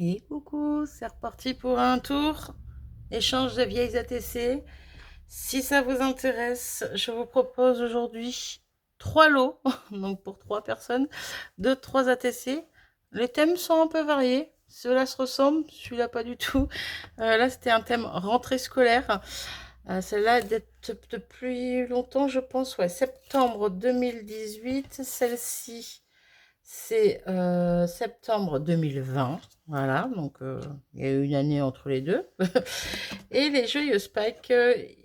Et coucou, c'est reparti pour un tour. Échange de vieilles ATC. Si ça vous intéresse, je vous propose aujourd'hui 3 lots, donc pour 3 personnes, de 3 ATC. Les thèmes sont un peu variés. Ceux-là se ressemblent, celui-là pas du tout. Là, c'était un thème rentrée scolaire. Celle-là date depuis longtemps, je pense, ouais, septembre 2018. Celle-ci, c'est septembre 2020. Voilà, donc il y a eu une année entre les deux. Et les joyeuses Pâques,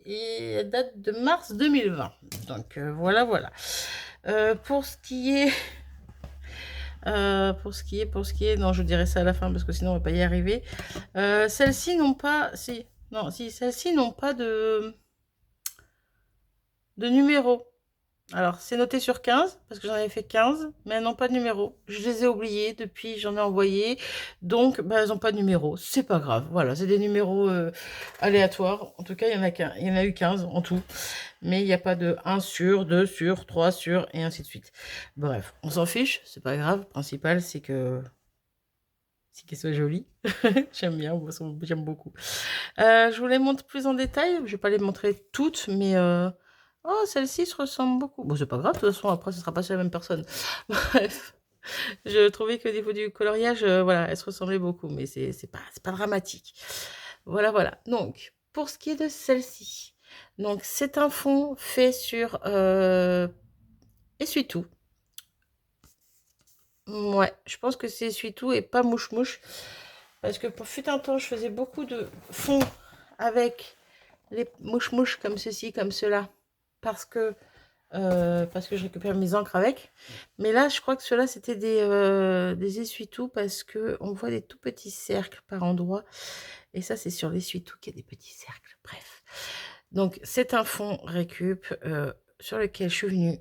ils datent de mars 2020. Donc voilà, voilà. Pour ce qui est, non, je dirais ça à la fin parce que sinon on va pas y arriver. Celles-ci n'ont pas, si, non, si, celles-ci n'ont pas de numéro. Alors, c'est noté sur 15, parce que j'en avais fait 15, mais elles n'ont pas de numéro. Je les ai oubliées depuis, j'en ai envoyé. Donc, bah, elles n'ont pas de numéro. C'est pas grave. Voilà, c'est des numéros aléatoires. En tout cas, il y en a eu 15 en tout. Mais il n'y a pas de 1 sur, 2 sur, 3 sur, et ainsi de suite. Bref, on s'en fiche, c'est pas grave. Le principal, c'est qu'elles soient jolies. J'aime bien, j'aime beaucoup. Je vous les montre plus en détail. Je vais pas les montrer toutes, mais oh, celle-ci se ressemble beaucoup. Bon, c'est pas grave, de toute façon, après, ce sera pas sur la même personne. Bref, je trouvais que au niveau du coloriage, voilà, elles se ressemblaient beaucoup, mais c'est pas dramatique. Voilà, voilà. Donc, pour ce qui est de celle-ci, donc c'est un fond fait sur essuie-tout. Ouais, je pense que c'est essuie-tout et pas mouche-mouche. Parce que pour fut un temps, je faisais beaucoup de fonds avec les mouches-mouches comme ceci, comme cela. Parce que je récupère mes encres avec. Mais là, je crois que ceux-là, c'était des essuie-tout parce que on voit des tout petits cercles par endroits. Et ça, c'est sur l'essuie-tout qu'il y a des petits cercles. Bref. Donc, c'est un fond récup sur lequel je suis venue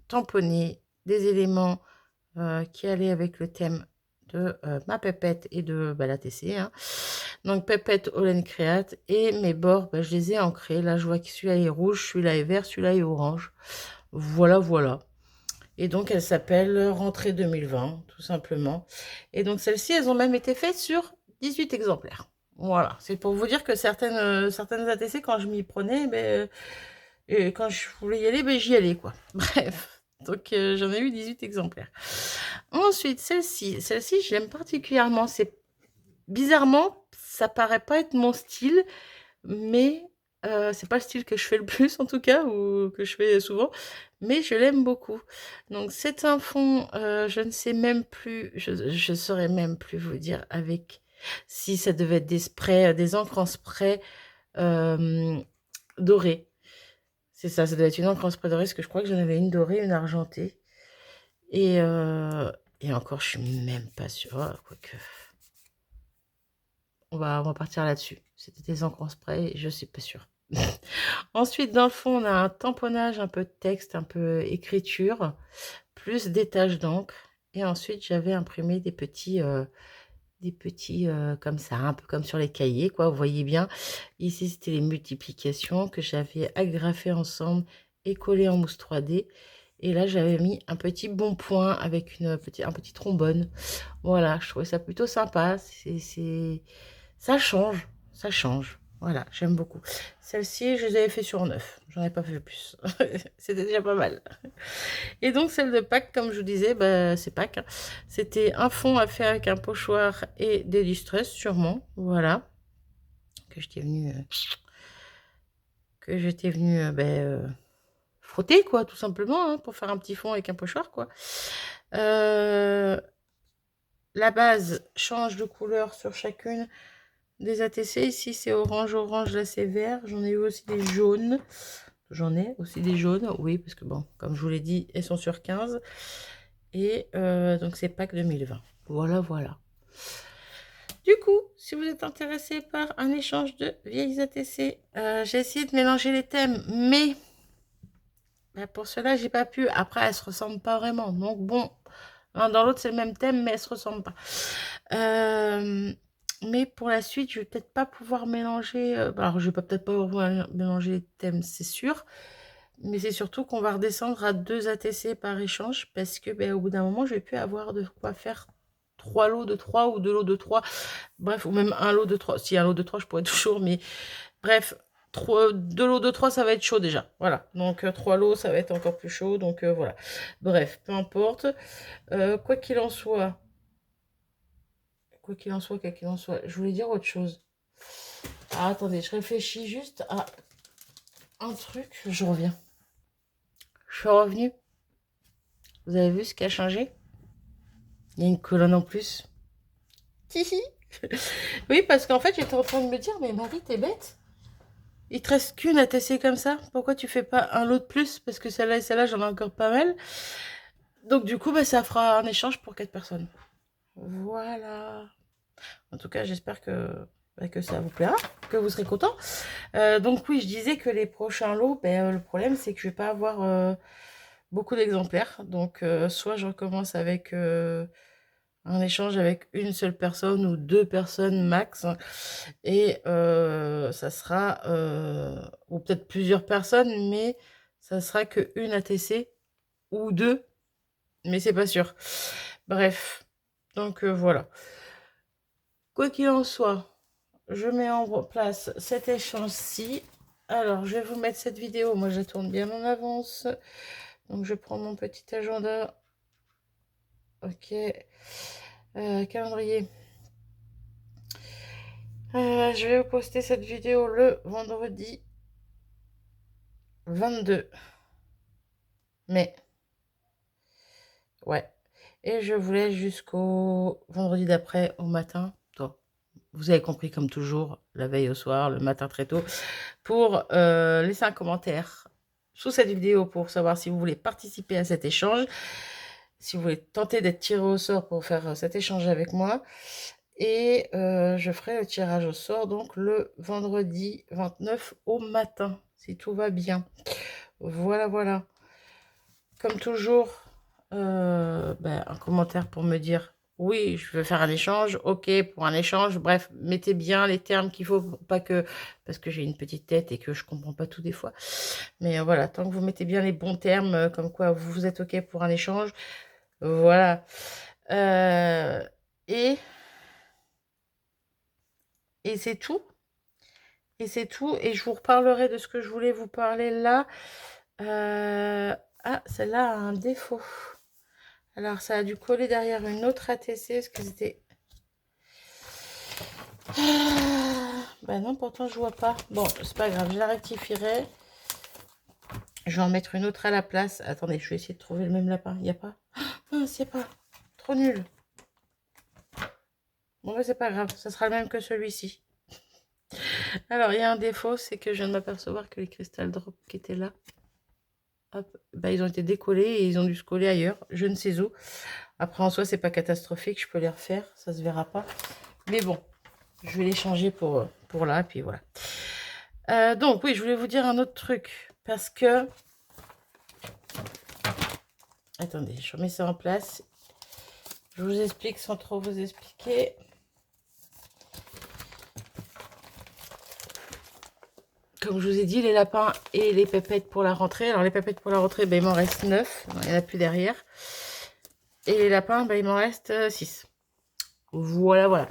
tamponner des éléments qui allaient avec le thème de ma pépette et de l'ATC. Hein. Donc, pépette Holland Create. Et mes bords, je les ai ancrés. Là, je vois que celui-là est rouge, celui-là est vert, celui-là est orange. Voilà, voilà. Et donc, elle s'appelle Rentrée 2020, tout simplement. Et donc, celles-ci, elles ont même été faites sur 18 exemplaires. Voilà, c'est pour vous dire que certaines ATC, quand je m'y prenais, et quand je voulais y aller, j'y allais, quoi. Bref, donc j'en ai eu 18 exemplaires. Ensuite, celle-ci, je l'aime particulièrement. Bizarrement, ça paraît pas être mon style, mais c'est pas le style que je fais le plus en tout cas, ou que je fais souvent, mais je l'aime beaucoup. Donc c'est un fond, je ne sais même plus, je saurais même plus vous dire avec si ça devait être des sprays, des encres en spray dorées. C'est ça, ça doit être une encre en spray dorée, parce que je crois que j'en avais une dorée, une argentée. Et, et encore, je suis même pas sûre. Oh, quoique. On va partir là-dessus. C'était des encres en spray, je suis pas sûre. Ensuite, dans le fond, on a un tamponnage, un peu de texte, un peu écriture, plus des taches d'encre. Et ensuite, j'avais imprimé des petits comme ça, un peu comme sur les cahiers, quoi. Vous voyez bien. Ici, c'était les multiplications que j'avais agrafées ensemble et collées en mousse 3D. Et là, j'avais mis un petit bon point avec un petit trombone. Voilà, je trouvais ça plutôt sympa. Ça change, ça change. Voilà, j'aime beaucoup. Celle-ci, je les avais fait sur 9. J'en ai pas fait plus. C'était déjà pas mal. Et donc, celle de Pâques, comme je vous disais, c'est Pâques. Hein. C'était un fond à faire avec un pochoir et des distresses, sûrement. Voilà. Que j'étais venue, frotter, quoi, tout simplement, hein, pour faire un petit fond avec un pochoir, quoi. La base change de couleur sur chacune des ATC. Ici, c'est orange, orange, là, c'est vert. J'en ai eu aussi des jaunes. J'en ai aussi des jaunes, oui, parce que bon, comme je vous l'ai dit, elles sont sur 15. Et donc, c'est Pâques 2020. Voilà, voilà. Du coup, si vous êtes intéressé par un échange de vieilles ATC, j'ai essayé de mélanger les thèmes, mais pour cela, j'ai pas pu. Après, elles se ressemblent pas vraiment. Donc bon, l'un dans l'autre, c'est le même thème, mais elles se ressemblent pas. Mais pour la suite, je vais peut-être pas pouvoir mélanger. Alors, je vais peut-être pas pouvoir mélanger les thèmes, c'est sûr. Mais c'est surtout qu'on va redescendre à 2 ATC par échange parce que au bout d'un moment, je vais plus avoir de quoi faire 3 lots de 3 ou 2 lots de 3. Bref, ou même un lot de 3. Si un lot de 3, je pourrais toujours, mais bref, 2 lots de 3, ça va être chaud déjà. Voilà, donc 3 lots, ça va être encore plus chaud, donc voilà. Bref, peu importe. Quoi qu'il en soit, je voulais dire autre chose. Ah, attendez, je réfléchis juste à un truc, je reviens. Je suis revenue. Vous avez vu ce qui a changé? Il y a une colonne en plus. Tihi. Oui, parce qu'en fait, j'étais en train de me dire, mais Marie, t'es bête. Il te reste qu'une ATC comme ça. Pourquoi tu fais pas un lot de plus? Parce que celle-là et celle-là, j'en ai encore pas mal. Donc du coup, bah, ça fera un échange pour 4 personnes. Voilà. En tout cas, j'espère que ça vous plaira, que vous serez contents. Donc oui, je disais que les prochains lots, le problème, c'est que je vais pas avoir beaucoup d'exemplaires. Donc soit je recommence avec un échange avec une seule personne ou 2 personnes max. Et ça sera, ou peut-être plusieurs personnes, mais ça sera que une ATC ou 2, mais c'est pas sûr. Bref, donc voilà. Quoi qu'il en soit, je mets en place cet échange-ci. Alors, je vais vous mettre cette vidéo. Moi, je la tourne bien en avance. Donc, je prends mon petit agenda. Ok. Calendrier. Je vais vous poster cette vidéo le vendredi 22 mai. Ouais. Et je vous laisse jusqu'au vendredi d'après, au matin. Toi, vous avez compris, comme toujours, la veille au soir, le matin très tôt, pour laisser un commentaire sous cette vidéo pour savoir si vous voulez participer à cet échange, si vous voulez tenter d'être tiré au sort pour faire cet échange avec moi. Et je ferai le tirage au sort donc le vendredi 29 au matin, si tout va bien. Voilà, voilà. Comme toujours, un commentaire pour me dire oui, je veux faire un échange, ok pour un échange. Bref, mettez bien les termes qu'il faut, pas que parce que j'ai une petite tête et que je comprends pas tout des fois. Mais voilà, tant que vous mettez bien les bons termes, comme quoi vous êtes ok pour un échange, voilà. Et c'est tout. Et c'est tout. Et je vous reparlerai de ce que je voulais vous parler là. Ah, celle-là a un défaut. Alors, ça a dû coller derrière une autre ATC. Est-ce que c'était... Ben non, pourtant, je vois pas. Bon, c'est pas grave, je la rectifierai. Je vais en mettre une autre à la place. Attendez, je vais essayer de trouver le même lapin. Il n'y a pas? Non, c'est pas. Trop nul. Bon, ben, c'est pas grave. Ça sera le même que celui-ci. Alors, il y a un défaut, c'est que je viens de m'apercevoir que les cristal drops qui étaient là, hop, bah, ils ont été décollés et ils ont dû se coller ailleurs. Je ne sais où. Après, en soi, c'est pas catastrophique. Je peux les refaire. Ça se verra pas. Mais bon, je vais les changer pour là. Puis voilà. Donc, oui, je voulais vous dire un autre truc. Parce que... Attendez, je remets ça en place. Je vous explique sans trop vous expliquer. Comme je vous ai dit, les lapins et les pépettes pour la rentrée. Alors, les pépettes pour la rentrée, il m'en reste 9. Il n'y en a plus derrière. Et les lapins, il m'en reste 6. Voilà, voilà.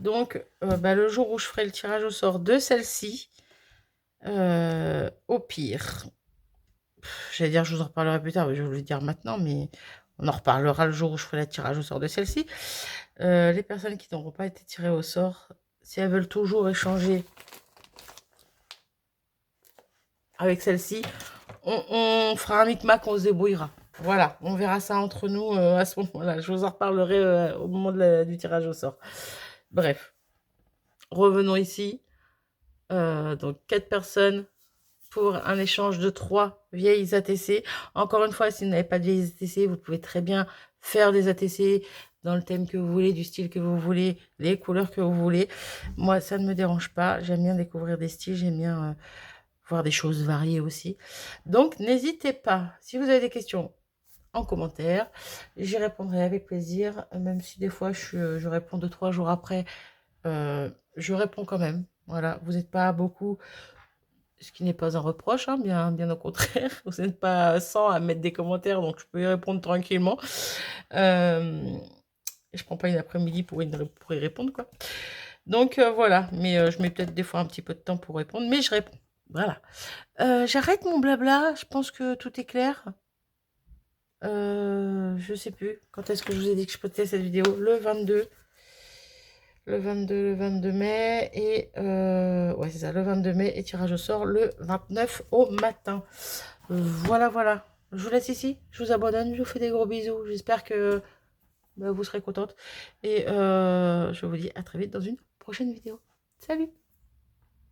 Donc, le jour où je ferai le tirage au sort de celle-ci, au pire, j'allais dire, je vous en reparlerai plus tard, mais je vais vous le dire maintenant, mais on en reparlera le jour où je ferai le tirage au sort de celle-ci. Les personnes qui n'auront pas été tirées au sort, si elles veulent toujours échanger avec celle-ci, on fera un micmac, on se débrouillera. Voilà, on verra ça entre nous à ce moment-là. Je vous en reparlerai au moment du tirage au sort. Bref, revenons ici. Donc 4 personnes pour un échange de 3 vieilles ATC. Encore une fois, si vous n'avez pas de vieilles ATC, vous pouvez très bien faire des ATC dans le thème que vous voulez, du style que vous voulez, les couleurs que vous voulez. Moi, ça ne me dérange pas. J'aime bien découvrir des styles, j'aime bien voir des choses variées aussi. Donc, n'hésitez pas, si vous avez des questions, en commentaire. J'y répondrai avec plaisir, même si des fois je réponds 2-3 jours après. Je réponds quand même. Voilà, vous n'êtes pas beaucoup, ce qui n'est pas un reproche, hein, bien au contraire. Vous n'êtes pas 100 à mettre des commentaires, donc je peux y répondre tranquillement. Et je prends pas une après-midi pour y répondre, quoi. Donc voilà, mais je mets peut-être des fois un petit peu de temps pour répondre, mais je réponds. Voilà. J'arrête mon blabla, je pense que tout est clair. Je sais plus quand est-ce que je vous ai dit que je postais cette vidéo. Le 22. Le 22 mai. Et ouais, c'est ça, le 22 mai. Et tirage au sort le 29 au matin. Voilà, voilà. Je vous laisse ici. Je vous abandonne. Je vous fais des gros bisous. J'espère que bah, vous serez contente. Et je vous dis à très vite dans une prochaine vidéo. Salut!